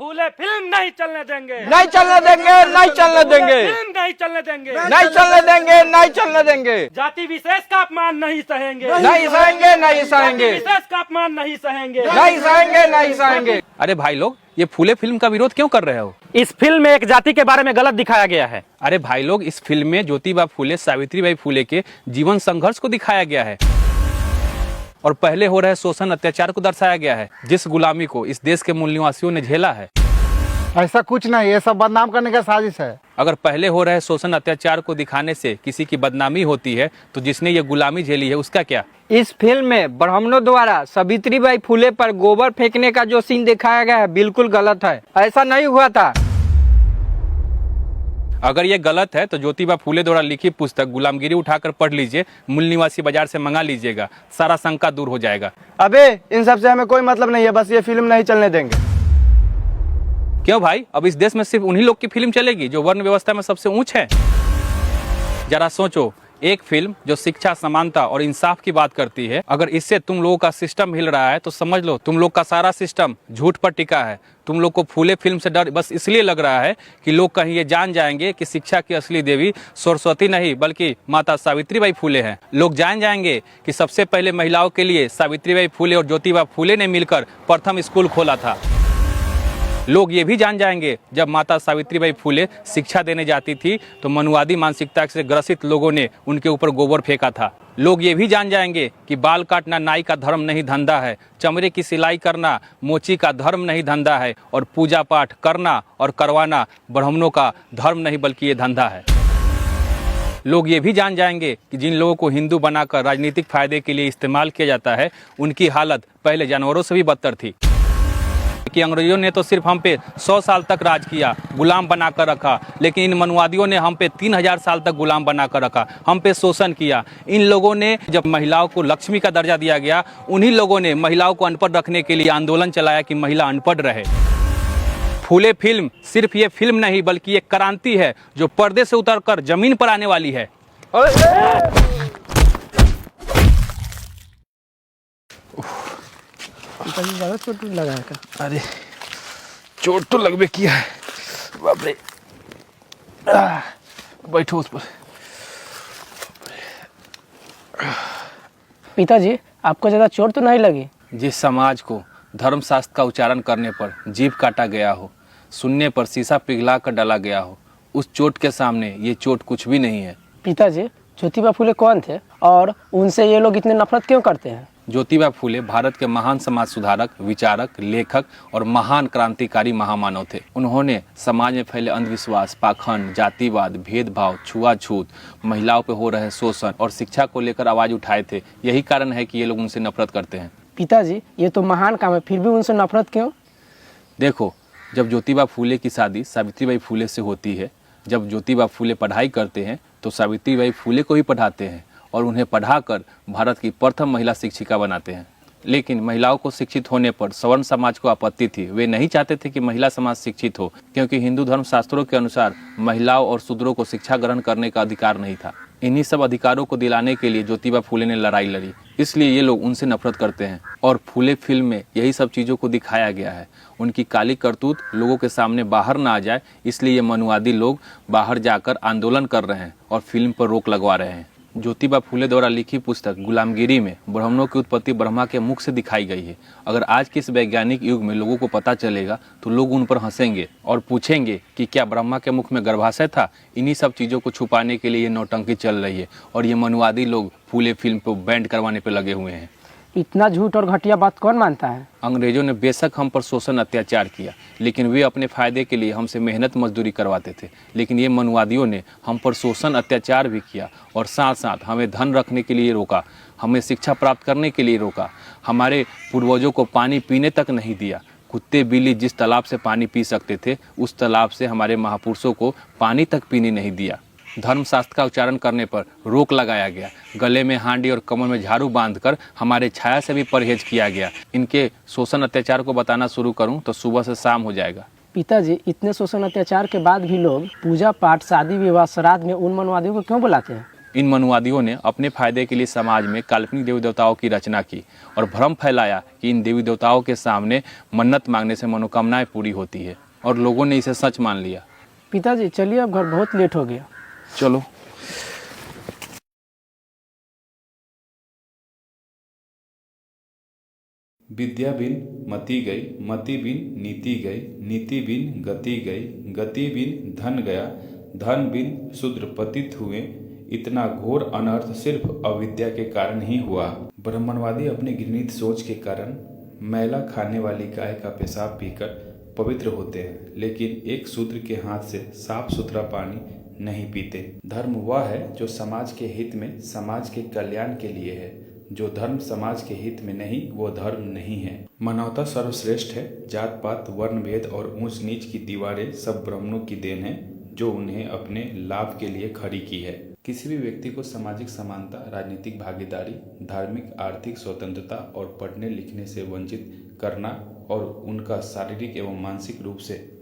फूले film नहीं चलने देंगे, नहीं चलने देंगे, नहीं चलने देंगे, फिल्म नहीं चलने देंगे, नहीं चलने देंगे, नहीं चलने देंगे। जाति विशेष का अपमान नहीं सहेंगे, नहीं सहेंगे, नहीं सहेंगे, विशेष का अपमान नहीं सहेंगे, नहीं सहेंगे, नहीं सहेंगे। अरे भाई लोग, ये फूले फिल्म का विरोध क्यों कर रहे हो? इस फिल्म में एक जाति के बारे में गलत दिखाया गया है। अरे भाई लोग, इस फिल्म में ज्योतिबा फूले, सावित्रीबाई फूले के जीवन संघर्ष को दिखाया गया है और पहले हो रहे शोषण अत्याचार को दर्शाया गया है, जिस गुलामी को इस देश के मूल निवासियों ने झेला है। ऐसा कुछ नहीं, ये सब बदनाम करने का साजिश है। अगर पहले हो रहे शोषण अत्याचार को दिखाने से किसी की बदनामी होती है तो जिसने ये गुलामी झेली है उसका क्या? इस फिल्म में ब्राह्मणों द्वारा सावित्रीबाई फूले पर गोबर फेंकने का जो सीन दिखाया गया है बिल्कुल गलत है, ऐसा नहीं हुआ था। अगर ये गलत है तो ज्योतिबा फूले द्वारा लिखी पुस्तक गुलामगिरी उठाकर पढ़ लीजिए, मूल निवासी बाजार से मंगा लीजिएगा, सारा शंका दूर हो जाएगा। अबे इन सब से हमें कोई मतलब नहीं है, बस ये फिल्म नहीं चलने देंगे। क्यों भाई, अब इस देश में सिर्फ उन्हीं लोग की फिल्म चलेगी जो वर्ण व्यवस्था में सबसे ऊंच है? जरा सोचो, एक फिल्म जो शिक्षा, समानता और इंसाफ की बात करती है, अगर इससे तुम लोगों का सिस्टम हिल रहा है तो समझ लो तुम लोग का सारा सिस्टम झूठ पर टिका है। तुम लोग को फूले फिल्म से डर बस इसलिए लग रहा है कि लोग कहीं ये जान जाएंगे कि शिक्षा की असली देवी सरस्वती नहीं बल्कि माता सावित्रीबाई फूले हैं। लोग जान जाएंगे कि सबसे पहले महिलाओं के लिए सावित्रीबाई फूले और ज्योतिबा फूले ने मिलकर प्रथम स्कूल खोला था। लोग ये भी जान जाएंगे जब माता सावित्रीबाई फूले शिक्षा देने जाती थी तो मनुवादी मानसिकता से ग्रसित लोगों ने उनके ऊपर गोबर फेंका था। लोग ये भी जान जाएंगे कि बाल काटना नाई का धर्म नहीं धंधा है, चमड़े की सिलाई करना मोची का धर्म नहीं धंधा है और पूजा पाठ करना और करवाना ब्राह्मणों का धर्म नहीं बल्कि ये धंधा है। लोग ये भी जान जाएंगे कि जिन लोगों को हिंदू बनाकर राजनीतिक फायदे के लिए इस्तेमाल किया जाता है उनकी हालत पहले जानवरों से भी बदतर थी कि अंग्रेजों ने तो सिर्फ हम पे 100 साल तक राज किया, गुलाम बनाकर रखा, लेकिन इन मनुवादियों ने हम पे 3000 साल तक गुलाम बनाकर रखा, हम पे शोषण किया। इन लोगों ने जब महिलाओं को लक्ष्मी का दर्जा दिया गया, उन्हीं लोगों ने महिलाओं को अनपढ़ रखने के लिए आंदोलन चलाया कि महिला अनपढ़ रहे। फूले फिल्म सिर्फ ये फिल्म नहीं बल्कि एक क्रांति है जो पर्दे से उतरकर जमीन पर आने वाली है। ज्यादा चोट लगा है क्या? अरे चोट तो लगभग किया है, बाप रे। बैठो उस पर। पिताजी, आपको ज्यादा चोट तो नहीं लगी? जिस समाज को धर्मशास्त्र का उच्चारण करने पर जीभ काटा गया हो, सुनने पर शीशा पिघला कर डाला गया हो, उस चोट के सामने ये चोट कुछ भी नहीं है। पिताजी, ज्योतिबा फूले कौन थे और उनसे ये लोग इतने नफरत क्यों करते हैं? ज्योतिबा फूले भारत के महान समाज सुधारक, विचारक, लेखक और महान क्रांतिकारी महामानव थे। उन्होंने समाज में फैले अंधविश्वास, पाखंड, जातिवाद, भेदभाव, छुआछूत, महिलाओं पर हो रहे शोषण और शिक्षा को लेकर आवाज उठाए थे। यही कारण है कि ये लोग उनसे नफरत करते हैं। पिताजी, ये तो महान काम है, फिर भी उनसे नफरत क्यों? देखो, जब ज्योतिबा फूले की शादी सावित्रीबाई फूले से होती है, जब ज्योतिबा फूले पढ़ाई करते हैं तो सावित्रीबाई फूले को ही पढ़ाते हैं और उन्हें पढ़ाकर भारत की प्रथम महिला शिक्षिका बनाते हैं। लेकिन महिलाओं को शिक्षित होने पर सवर्ण समाज को आपत्ति थी। वे नहीं चाहते थे कि महिला समाज शिक्षित हो, क्योंकि हिंदू धर्म शास्त्रों के अनुसार महिलाओं और शूद्रों को शिक्षा ग्रहण करने का अधिकार नहीं था। इन्हीं सब अधिकारों को दिलाने के लिए ज्योतिबा फूले ने लड़ाई लड़ी, इसलिए ये लोग उनसे नफरत करते हैं। और फूले फिल्म में यही सब चीज़ों को दिखाया गया है। उनकी काली करतूत लोगों के सामने बाहर ना आ जाए, इसलिए ये मनुवादी लोग बाहर जाकर आंदोलन कर रहे हैं और फिल्म पर रोक लगवा रहे हैं। ज्योतिबा फूले द्वारा लिखी पुस्तक गुलामगिरी में ब्राह्मणों की उत्पत्ति ब्रह्मा के मुख से दिखाई गई है। अगर आज के इस वैज्ञानिक युग में लोगों को पता चलेगा तो लोग उन पर हंसेंगे और पूछेंगे कि क्या ब्रह्मा के मुख में गर्भाशय था। इन्हीं सब चीज़ों को छुपाने के लिए ये नौटंकी चल रही है और ये मनुवादी लोग फूले फिल्म को बैंड करवाने पर लगे हुए हैं। इतना झूठ और घटिया बात कौन मानता है? अंग्रेजों ने बेशक हम पर शोषण अत्याचार किया, लेकिन वे अपने फायदे के लिए हमसे मेहनत मजदूरी करवाते थे। लेकिन ये मनुवादियों ने हम पर शोषण अत्याचार भी किया और साथ साथ हमें धन रखने के लिए रोका, हमें शिक्षा प्राप्त करने के लिए रोका, हमारे पूर्वजों को पानी पीने तक नहीं दिया। कुत्ते बिल्ली जिस तालाब से पानी पी सकते थे उस तालाब से हमारे महापुरुषों को पानी तक पीने नहीं दिया। धर्मशास्त्र का उच्चारण करने पर रोक लगाया गया, गले में हांडी और कमर में झाड़ू बांधकर हमारे छाया से भी परहेज किया गया। इनके शोषण अत्याचार को बताना शुरू करूं तो सुबह से शाम हो जाएगा। पिताजी, इतने शोषण अत्याचार के बाद भी लोग पूजा पाठ, शादी विवाह, श्राद्ध में उन मनुवादियों को क्यों बुलाते हैं? इन मनुवादियों ने अपने फायदे के लिए समाज में काल्पनिक देवी देवताओं की रचना की और भ्रम फैलाया कि इन देवी देवताओं के सामने मन्नत मांगने से मनोकामनाएं पूरी होती है, और लोगों ने इसे सच मान लिया। पिताजी चलिए, अब घर बहुत लेट हो गया। चलो। विद्या बिन मति गई, मति बिन नीति गई, नीति बिन गति गई, गति बिन धन गया, धन बिन शूद्र पतित हुए। इतना घोर अनर्थ सिर्फ अविद्या के कारण ही हुआ। ब्राह्मणवादी अपनी घृणित सोच के कारण मैला खाने वाली गाय का पेशाब पीकर पवित्र होते हैं, लेकिन एक शूद्र के हाथ से साफ सुथरा पानी नहीं पीते। धर्म वह है जो समाज के हित में, समाज के कल्याण के लिए है। जो धर्म समाज के हित में नहीं, वो धर्म नहीं है। मानवता सर्वश्रेष्ठ है। जात पात, वर्ण भेद और ऊंच नीच की दीवारें सब ब्राह्मणों की देन है, जो उन्हें अपने लाभ के लिए खड़ी की है। किसी भी व्यक्ति को सामाजिक समानता, राजनीतिक भागीदारी, धार्मिक आर्थिक स्वतंत्रता और पढ़ने लिखने से वंचित करना और उनका शारीरिक एवं मानसिक रूप से